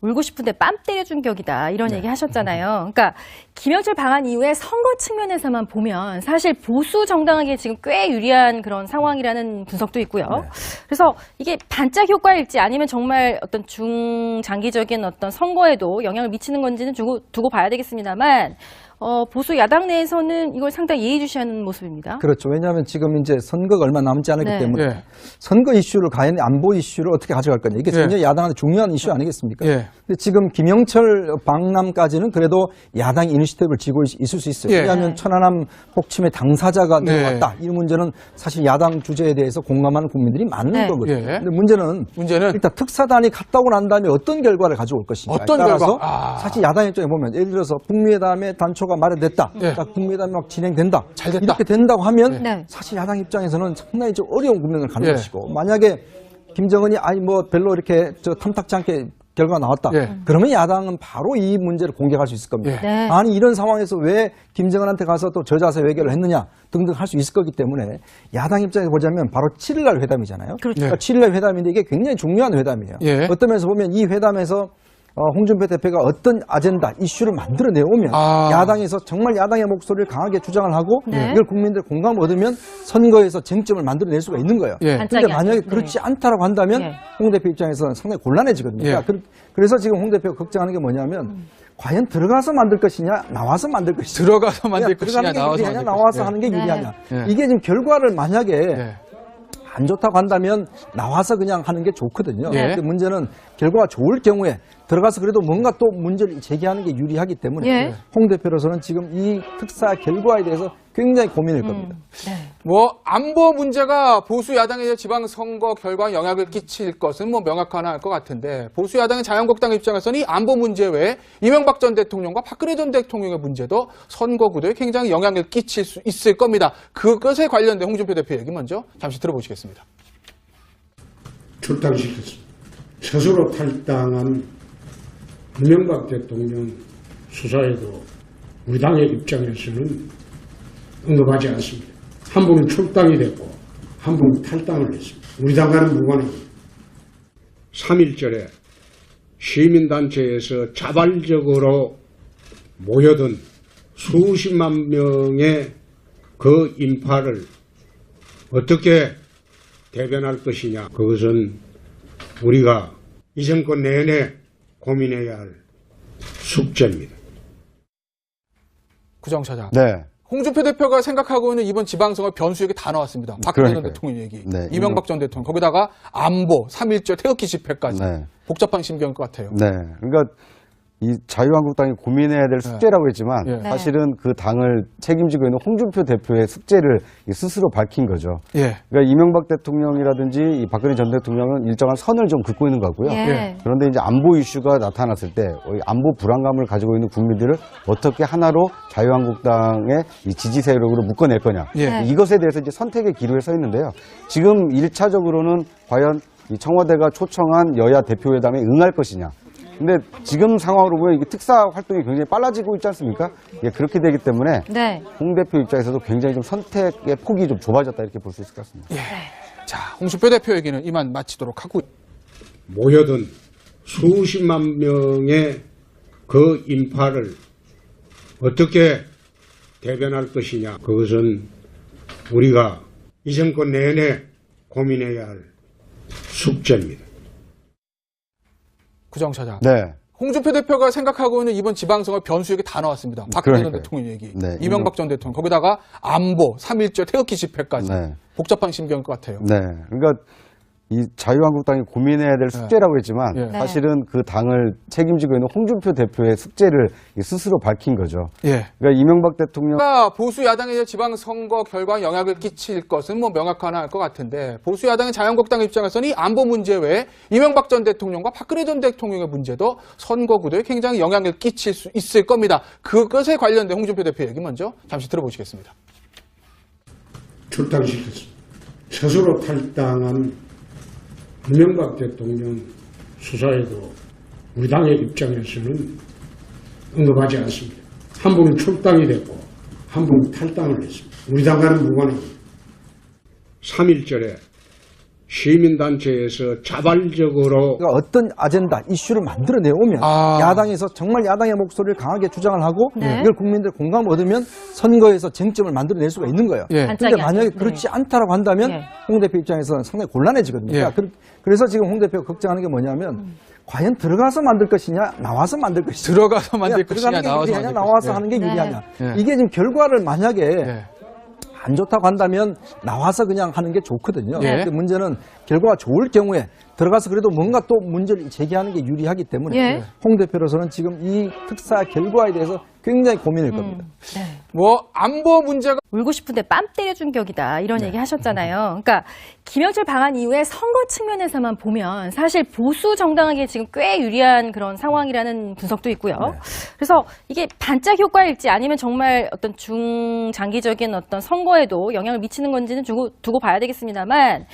울고 싶은데 뺨 때려준 격이다 이런 얘기 하셨잖아요. 그러니까 김영철 방한 이후에 선거 측면에서만 보면 사실 보수 정당에게 지금 꽤 유리한 그런 상황이라는 분석도 있고요. 그래서 이게 반짝 효과일지 아니면 정말 어떤 중장기적인 어떤 선거에도 영향을 미치는 건지는 두고 봐야 되겠습니다만 보수 야당 내에서는 이걸 상당히 예의주시하는 모습입니다. 그렇죠. 왜냐하면 지금 이제 선거가 얼마 남지 않았기 네. 때문에 선거 이슈를 과연 안보 이슈를 어떻게 가져갈 거냐. 이게 굉장히 야당한테 중요한 이슈 아니겠습니까? 근데 지금 김영철 방남까지는 그래도 야당 이니시티브를 쥐고 있을 수 있어요. 왜냐하면 천안함 폭침의 당사자가 내려왔다. 이 문제는 사실 야당 주제에 대해서 공감하는 국민들이 많은 거거든요. 근데 문제는 일단 특사단이 갔다 오고 난 다음에 어떤 결과를 가져올 것인가에 따라서 사실 야당 입장에 보면 예를 들어서 북미회담의 단초가 마련됐다. 북미회담이 막 진행된다. 잘 됐다. 이렇게 된다고 하면 사실 야당 입장에서는 상당히 좀 어려운 국면을 가는 것이고 만약에 김정은이 별로 이렇게 탐탁지 않게 결과가 나왔다. 그러면 야당은 바로 이 문제를 공격할 수 있을 겁니다. 아니 이런 상황에서 왜 김정은한테 가서 또 저자세 외교를 했느냐 등등 할 수 있을 거기 때문에 야당 입장에서 보자면 바로 7일날 회담이잖아요. 그러니까 7일날 회담인데 이게 굉장히 중요한 회담이에요. 어떤 면에서 보면 이 회담에서 홍준표 대표가 어떤 아젠다, 이슈를 만들어 내오면 야당에서 정말 야당의 목소리를 강하게 주장을 하고 이걸 국민들 공감을 얻으면 선거에서 쟁점을 만들어낼 수가 있는 거예요. 그런데 만약에 그렇지 않다라고 한다면 홍 대표 입장에서는 상당히 곤란해지거든요. 그래서 지금 홍 대표가 걱정하는 게 뭐냐면 과연 들어가서 만들 것이냐 나와서 만들 것이냐. 들어가서 만들 것이냐 나와서 하는 게 유리하냐. 이게 지금 결과를 만약에 안 좋다고 한다면 나와서 그냥 하는 게 좋거든요. 근데 문제는 결과가 좋을 경우에 들어가서 그래도 뭔가 또 문제를 제기하는 게 유리하기 때문에 홍 대표로서는 지금 이 특사 결과에 대해서 굉장히 고민일 겁니다. 안보 문제가 보수 야당의 지방선거 결과에 영향을 끼칠 것은 명확할 것 같은데 보수 야당의 자유한국당 입장에서는 이 안보 문제 외에 이명박 전 대통령과 박근혜 전 대통령의 문제도 선거 구도에 굉장히 영향을 끼칠 수 있을 겁니다. 그것에 관련된 홍준표 대표 얘기 먼저 잠시 들어보시겠습니다. 출당시켰습니다. 스스로 탈당한 이명박 대통령 수사에도 우리 당의 입장에서는 언급하지 않습니다. 한 분은 출당이 됐고 한 분은 탈당을 했습니다. 우리 당과는 무관합니다. 3.1절에 시민단체에서 자발적으로 모여든 수십만 명의 그 인파를 어떻게 대변할 것이냐. 그것은 우리가 이 정권 내내 고민해야 할 숙제입니다. 구정차장. 홍준표 대표가 생각하고 있는 이번 지방선거 변수 얘기 다 나왔습니다. 박근혜 전 대통령 얘기, 이명박 전 대통령, 거기다가 안보, 3.1절 태극기 집회까지. 복잡한 심경일 것 같아요. 그러니까 이 자유한국당이 고민해야 될 숙제라고 했지만 사실은 그 당을 책임지고 있는 홍준표 대표의 숙제를 스스로 밝힌 거죠. 그러니까 이명박 대통령이라든지 이 박근혜 전 대통령은 일정한 선을 좀 긋고 있는 것 같고요. 그런데 이제 안보 이슈가 나타났을 때 안보 불안감을 가지고 있는 국민들을 어떻게 하나로 자유한국당의 이 지지 세력으로 묶어낼 거냐. 이것에 대해서 이제 선택의 기로에 서 있는데요. 지금 1차적으로는 과연 이 청와대가 초청한 여야 대표회담에 응할 것이냐. 근데 지금 상황으로 보면 이게 특사 활동이 굉장히 빨라지고 있지 않습니까? 그렇게 되기 때문에 홍 대표 입장에서도 굉장히 좀 선택의 폭이 좀 좁아졌다 이렇게 볼 수 있을 것 같습니다. 자, 홍준표 대표 얘기는 이만 마치도록 하고 모여든 수십만 명의 그 인파를 어떻게 대변할 것이냐. 그것은 우리가 이 정권 내내 고민해야 할 숙제입니다. 구정차장. 홍준표 대표가 생각하고 있는 이번 지방선거 변수 얘기 다 나왔습니다. 박근혜 전 대통령 얘기, 이명박 전 대통령, 거기다가 안보, 3.1절 태극기 집회까지. 복잡한 심경일 것 같아요. 그러니까 이 자유한국당이 고민해야 될 숙제라고 했지만 사실은 그 당을 책임지고 있는 홍준표 대표의 숙제를 스스로 밝힌 거죠. 그러니까 이명박 대통령 보수 야당의 지방선거 결과에 영향을 끼칠 것은 명확할 것 같은데 보수 야당의 자유한국당 입장에서는 이 안보 문제 외에 이명박 전 대통령과 박근혜 전 대통령의 문제도 선거 구도에 굉장히 영향을 끼칠 수 있을 겁니다. 그것에 관련된 홍준표 대표 얘기 먼저 잠시 들어보시겠습니다. 출당시켰습니다. 스스로 탈당한 이명박 대통령 수사에도 우리 당의 입장에서는 언급하지 않습니다. 한 분은 출당이 됐고 한 분은 탈당을 했습니다. 우리 당과는 무관합니다. 3.1절에 시민단체에서 자발적으로 그러니까 어떤 아젠다, 이슈를 만들어내오면 야당에서 정말 야당의 목소리를 강하게 주장을 하고 네. 이걸 국민들의 공감을 얻으면 선거에서 쟁점을 만들어낼 수가 있는 거예요. 예. 그런데 만약에 네. 그렇지 않다라고 한다면 네. 홍 대표 입장에서는 상당히 곤란해지거든요. 예. 그러니까 그래서 지금 홍 대표가 걱정하는 게 뭐냐면 과연 들어가서 만들 것이냐, 나와서 만들 것이냐. 들어가서 만들 것이냐, 들어가는 게 나와서 유리하냐, 만들 나와서 것이냐. 하는 게 네. 유리하냐. 예. 이게 지금 결과를 만약에 예. 안 좋다고 한다면 나와서 그냥 하는 게 좋거든요. 예. 근데 문제는 결과가 좋을 경우에 들어가서 그래도 뭔가 또 문제를 제기하는 게 유리하기 때문에 예. 홍 대표로서는 지금 이 특사 결과에 대해서 굉장히 고민일 겁니다. 뭐 안보 문제가 울고 싶은데 뺨 때려준 격이다 이런 얘기 하셨잖아요. 그러니까 김영철 방한 이후에 선거 측면에서만 보면 사실 보수 정당에게 지금 꽤 유리한 그런 상황이라는 분석도 있고요. 그래서 이게 반짝 효과일지 아니면 정말 어떤 중장기적인 어떤 선거에도 영향을 미치는 건지는 두고 봐야 되겠습니다만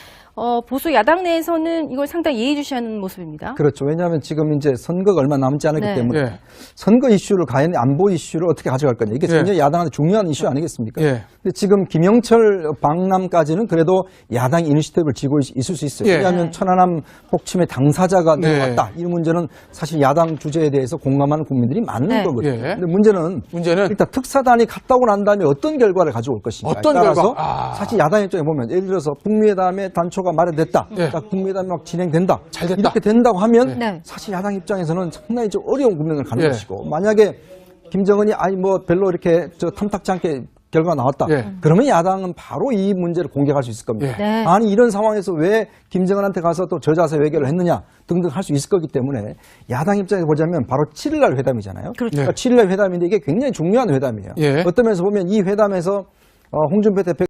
보수 야당 내에서는 이걸 상당히 예의주시하는 모습입니다. 그렇죠. 왜냐하면 지금 이제 선거가 얼마 남지 않았기 네. 때문에 예. 선거 이슈를 과연 안보 이슈를 어떻게 가져갈 거냐. 이게 예. 굉장히 야당한테 중요한 이슈 아니겠습니까? 예. 근데 지금 김영철 방남까지는 그래도 야당이 이니시티브를 쥐고 있을 수 있어요. 예. 왜냐하면 천안함 폭침의 당사자가 네. 내려왔다. 이 문제는 사실 야당 주제에 대해서 공감하는 국민들이 많은 네. 거거든요. 예. 근데 문제는 일단 특사단이 갔다 오고 난 다음에 어떤 결과를 가져올 것인가에 어떤 따라서 결과? 사실 야당 입장에 보면 예를 들어서 북미회담의 단초가 마련됐다. 예. 자, 북미회담이 막 진행된다. 잘 됐다. 이렇게 된다고 하면 네. 사실 야당 입장에서는 상당히 좀 어려운 국면을 가는 예. 것이고 만약에 김정은이 별로 이렇게 탐탁지 않게 결과가 나왔다. 예. 그러면 야당은 바로 이 문제를 공격할 수 있을 겁니다. 예. 네. 아니 이런 상황에서 왜 김정은한테 가서 또 저자세 외교를 했느냐 등등 할 수 있을 거기 때문에 야당 입장에서 보자면 바로 7일날 회담이잖아요. 그렇죠. 그러니까 7일날 회담인데 이게 굉장히 중요한 회담이에요. 예. 어떤 면에서 보면 이 회담에서 홍준표 대표